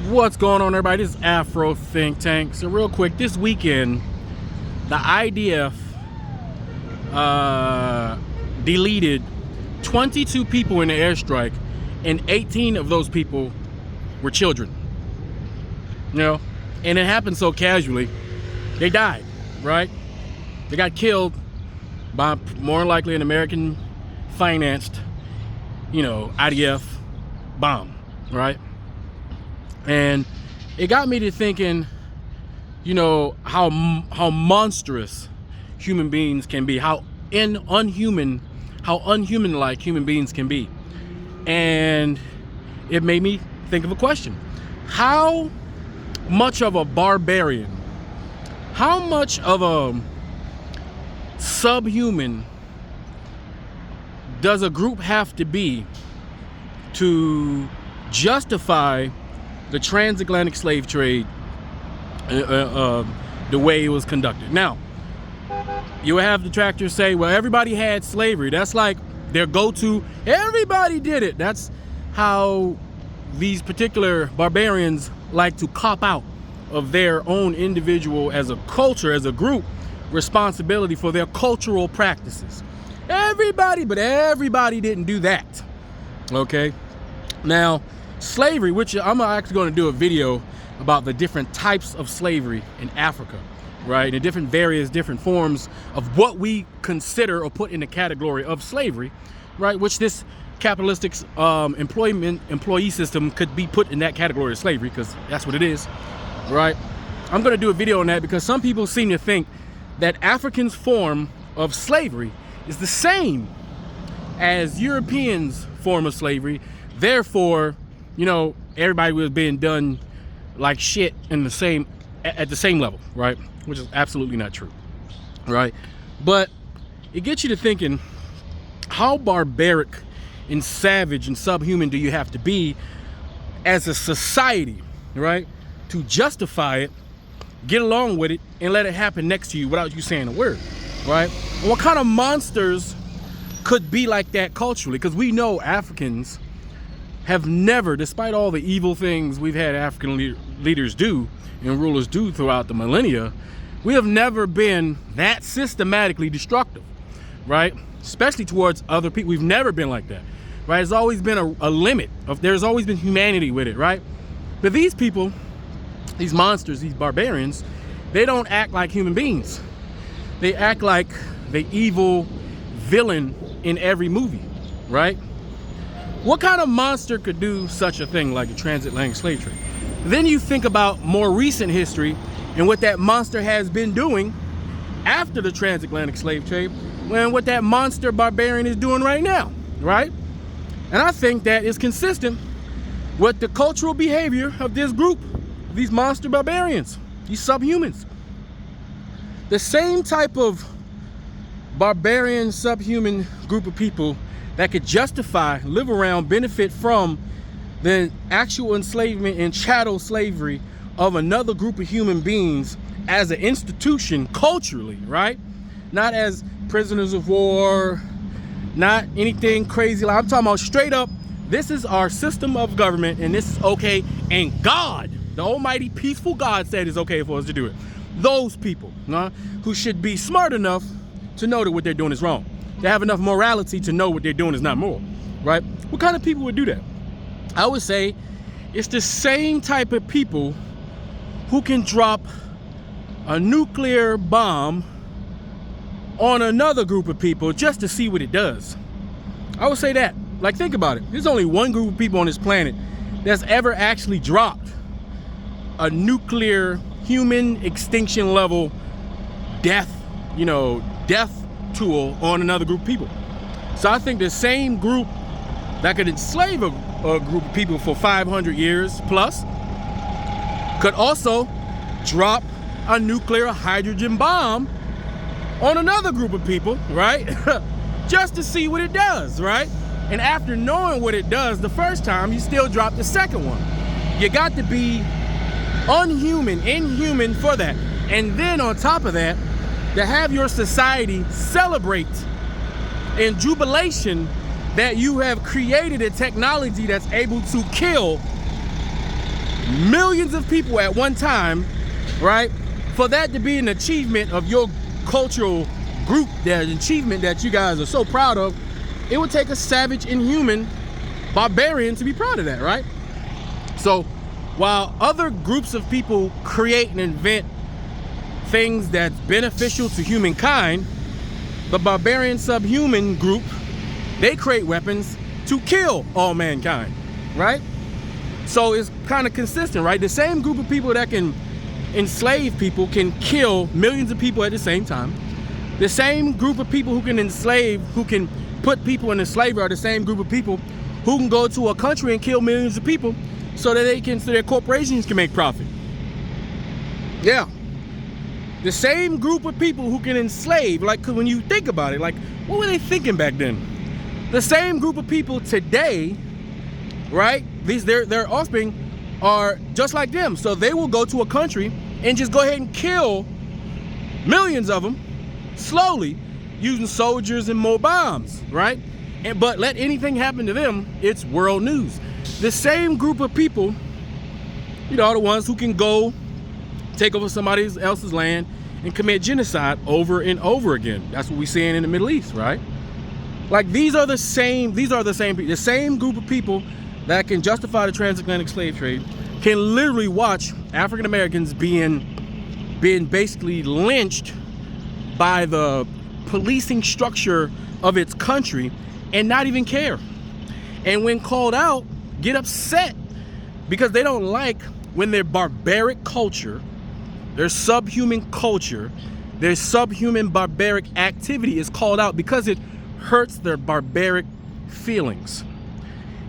What's going on, everybody? This is Afro Think Tank. So real quick, this weekend, the IDF deleted 22 people in the airstrike, and 18 of those people were children. You know, and it happened so casually. They died, right? They got killed by more than likely an American financed, IDF bomb, right? And it got me to thinking, how monstrous human beings can be, how unhuman-like human beings can be. And it made me think of a question. How much of a barbarian, how much of a subhuman does a group have to be to justify the transatlantic slave trade the way it was conducted? Now, you would have detractors say, well, everybody had slavery. That's like their go-to. Everybody did it. That's how these particular barbarians like to cop out of their own individual, as a culture, as a group, responsibility for their cultural practices. Everybody, but everybody didn't do that. Okay? Now, slavery, which I'm actually going to do a video about the different types of slavery in Africa, right? And the different forms of what we consider or put in the category of slavery, right? Which this capitalistic employee system could be put in that category of slavery, because that's what it is, right? I'm going to do a video on that because some people seem to think that Africans' form of slavery is the same as Europeans' form of slavery. Therefore, everybody was being done like shit in at the same level, right? Which is absolutely not true, right? But it gets you to thinking, how barbaric and savage and subhuman do you have to be as a society, right, to justify it, get along with it, and let it happen next to you without you saying a word, right? And what kind of monsters could be like that culturally? Because we know Africans have never, despite all the evil things we've had African leaders do and rulers do throughout the millennia, we have never been that systematically destructive, right? Especially towards other people. We've never been like that, right? There's always been a limit there's always been humanity with it, right? But these people, these monsters, these barbarians, they don't act like human beings. They act like the evil villain in every movie, right? What kind of monster could do such a thing like the transatlantic slave trade? Then you think about more recent history and what that monster has been doing after the transatlantic slave trade, and what that monster barbarian is doing right now, right? And I think that is consistent with the cultural behavior of this group, these monster barbarians, these subhumans. The same type of barbarian, subhuman group of people that could justify, live around, benefit from the actual enslavement and chattel slavery of another group of human beings as an institution culturally, right? Not as prisoners of war, not anything crazy. Like, I'm talking about straight up, this is our system of government and this is okay. And God, the almighty peaceful God, said it's okay for us to do it. Those people who should be smart enough to know that what they're doing is wrong. They have enough morality to know what they're doing is not moral, right? What kind of people would do that? I would say it's the same type of people who can drop a nuclear bomb on another group of people just to see what it does. I would say that. Like, think about it. There's only one group of people on this planet that's ever actually dropped a nuclear human extinction level death tool on another group of people. So I think the same group that could enslave a group of people for 500 years plus could also drop a nuclear hydrogen bomb on another group of people, right? Just to see what it does, right? And after knowing what it does the first time, you still drop the second one. You got to be inhuman for that. And then on top of that, to have your society celebrate in jubilation that you have created a technology that's able to kill millions of people at one time, right? For that to be an achievement of your cultural group, that achievement that you guys are so proud of, it would take a savage, inhuman barbarian to be proud of that, right? So while other groups of people create and invent things that's beneficial to humankind, the barbarian subhuman group, they create weapons to kill all mankind, right? So it's kind of consistent, right? The same group of people that can enslave people can kill millions of people at the same time. The same group of people who can enslave, who can put people into slavery, are the same group of people who can go to a country and kill millions of people so that so their corporations can make profit. Yeah. The same group of people who can enslave, like, 'cause when you think about it, like, what were they thinking back then? The same group of people today, right? Their offspring are just like them. So they will go to a country and just go ahead and kill millions of them slowly using soldiers and more bombs, right? But let anything happen to them, it's world news. The same group of people, you know, are the ones who can go take over somebody else's land and commit genocide over and over again. That's what we're seeing in the Middle East, right? Like, these are the same people. The same group of people that can justify the transatlantic slave trade can literally watch African Americans being basically lynched by the policing structure of its country and not even care. And when called out, get upset because they don't like when their barbaric culture, their subhuman culture, their subhuman barbaric activity is called out because it hurts their barbaric feelings.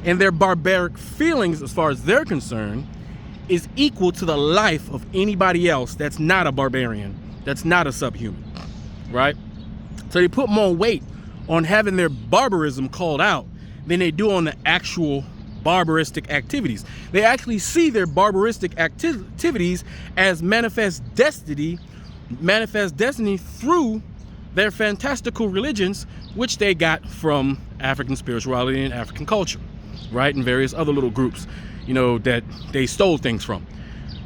And their barbaric feelings, as far as they're concerned, is equal to the life of anybody else that's not a barbarian, that's not a subhuman, right? So they put more weight on having their barbarism called out than they do on the actual barbaristic activities. They actually see their barbaristic activities as manifest destiny through their fantastical religions, which they got from African spirituality and African culture, right? And various other little groups, you know, that they stole things from.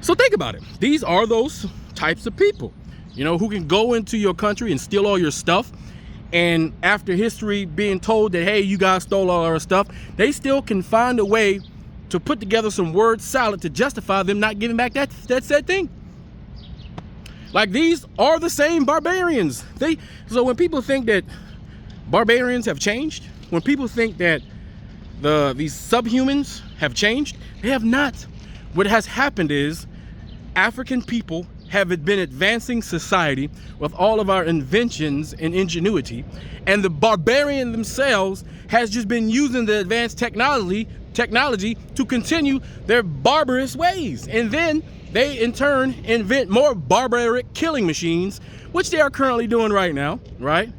So think about it. These are those types of people, you know, who can go into your country and steal all your stuff. And after history being told that, hey, you guys stole all our stuff, they still can find a way to put together some word salad to justify them not giving back that said thing. Like, these are the same barbarians. So when people think that barbarians have changed, when people think that these subhumans have changed, they have not. What has happened is African people have been advancing society with all of our inventions and ingenuity, and the barbarian themselves has just been using the advanced technology to continue their barbarous ways. And then they in turn invent more barbaric killing machines, which they are currently doing right now, right?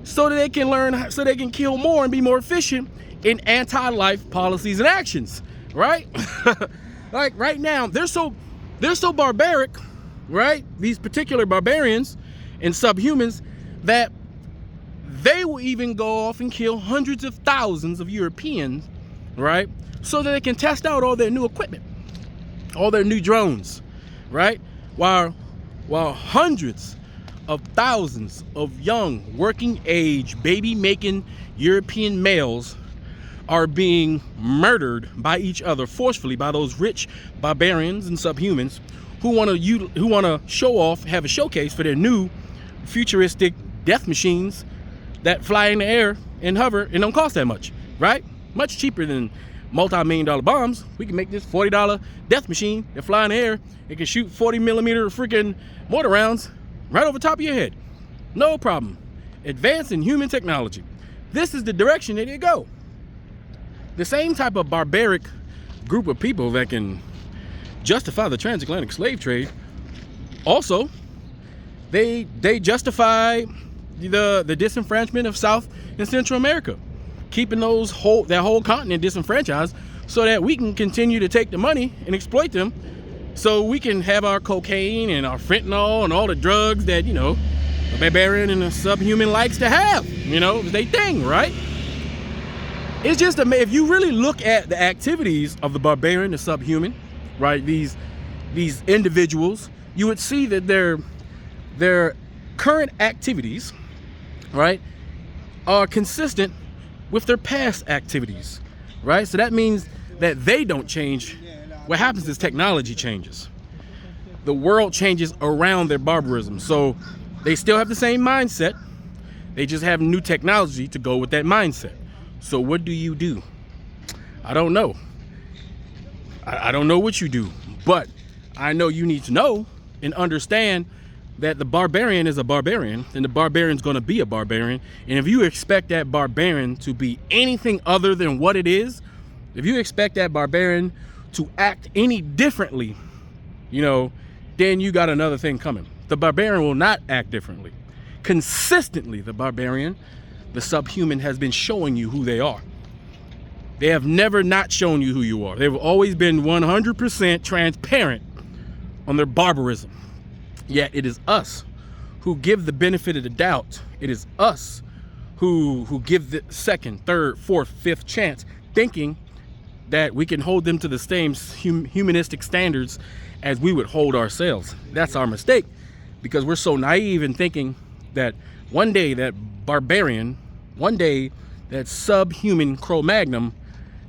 So that they can learn, so they can kill more and be more efficient in anti-life policies and actions, right? Like right now, they're so barbaric, right? These particular barbarians and subhumans, that they will even go off and kill hundreds of thousands of Europeans, right? So that they can test out all their new equipment, all their new drones, right? While hundreds of thousands of young, working age, baby making European males are being murdered by each other forcefully by those rich barbarians and subhumans who want to show off, have a showcase for their new futuristic death machines that fly in the air and hover and don't cost that much, right? Much cheaper than multi-million-dollar bombs. We can make this $40 death machine that fly in the air. It can shoot 40-millimeter freaking mortar rounds right over top of your head. No problem. Advanced in human technology. This is the direction that they go. The same type of barbaric group of people that can justify the transatlantic slave trade, also they justify the disenfranchisement of South and Central America, keeping that whole continent disenfranchised so that we can continue to take the money and exploit them, so we can have our cocaine and our fentanyl and all the drugs that, you know, a barbarian and a subhuman likes to have. You know, it's their thing, right? It's just if you really look at the activities of the barbarian, the subhuman, right? These individuals, you would see that their current activities, right, are consistent with their past activities, right? So that means that they don't change. What happens is technology changes. The world changes around their barbarism. So they still have the same mindset. They just have new technology to go with that mindset. So what do? I don't know. I don't know what you do, but I know you need to know and understand that the barbarian is a barbarian, and the barbarian's going to be a barbarian. And if you expect that barbarian to be anything other than what it is, if you expect that barbarian to act any differently, then you got another thing coming. The barbarian will not act differently. Consistently, the subhuman has been showing you who they are. They have never not shown you who you are. They've always been 100% transparent on their barbarism. Yet it is us who give the benefit of the doubt. It is us who give the second, third, fourth, fifth chance, thinking that we can hold them to the same humanistic standards as we would hold ourselves. That's our mistake, because we're so naive in thinking that one day that barbarian, one day that subhuman Cro-Magnon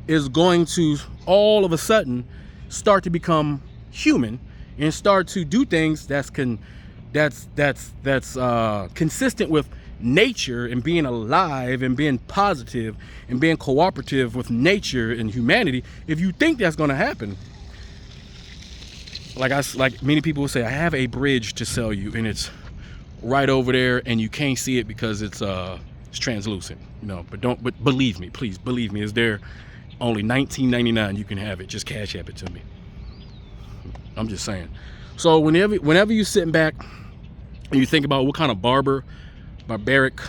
is going to all of a sudden start to become human and start to do things that's consistent with nature and being alive and being positive and being cooperative with nature and humanity. If you think that's going to happen, like many people will say, I have a bridge to sell you, and it's right over there, and you can't see it because it's translucent, but believe me, please believe me, it's there. Only $19.99. You can have it. Just cash app it to me. I'm just saying. So whenever you're sitting back and you think about what kind of barbaric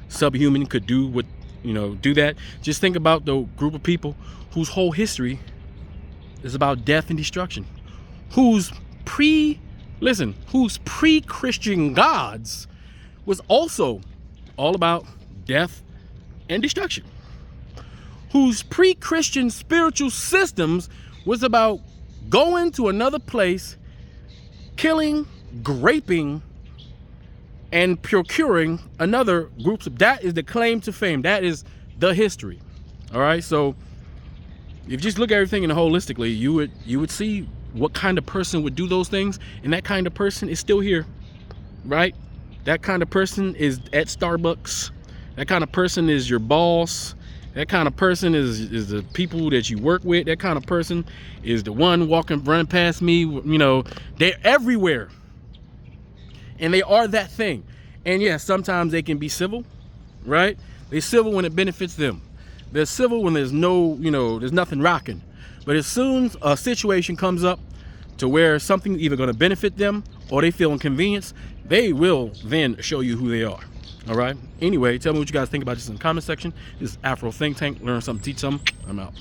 subhuman could do that, just think about the group of people whose whole history is about death and destruction, whose pre-Christian gods was also all about death and destruction, whose pre-Christian spiritual systems was about going to another place, killing, raping, and procuring another group. That is the claim to fame. That is the history. All right. So if you just look at everything in holistically, you would see what kind of person would do those things, and that kind of person is still here, right? That kind of person is at Starbucks. That kind of person is your boss. That kind of person is the people that you work with. That kind of person is the one running past me. They're everywhere. And they are that thing. And yes, sometimes they can be civil, right? They're civil when it benefits them. They're civil when there's there's nothing rocking. But as soon as a situation comes up to where something's either going to benefit them or they feel inconvenienced, they will then show you who they are. All right. Anyway, tell me what you guys think about this in the comment section. This is Afro Think Tank. Learn something, teach something. I'm out.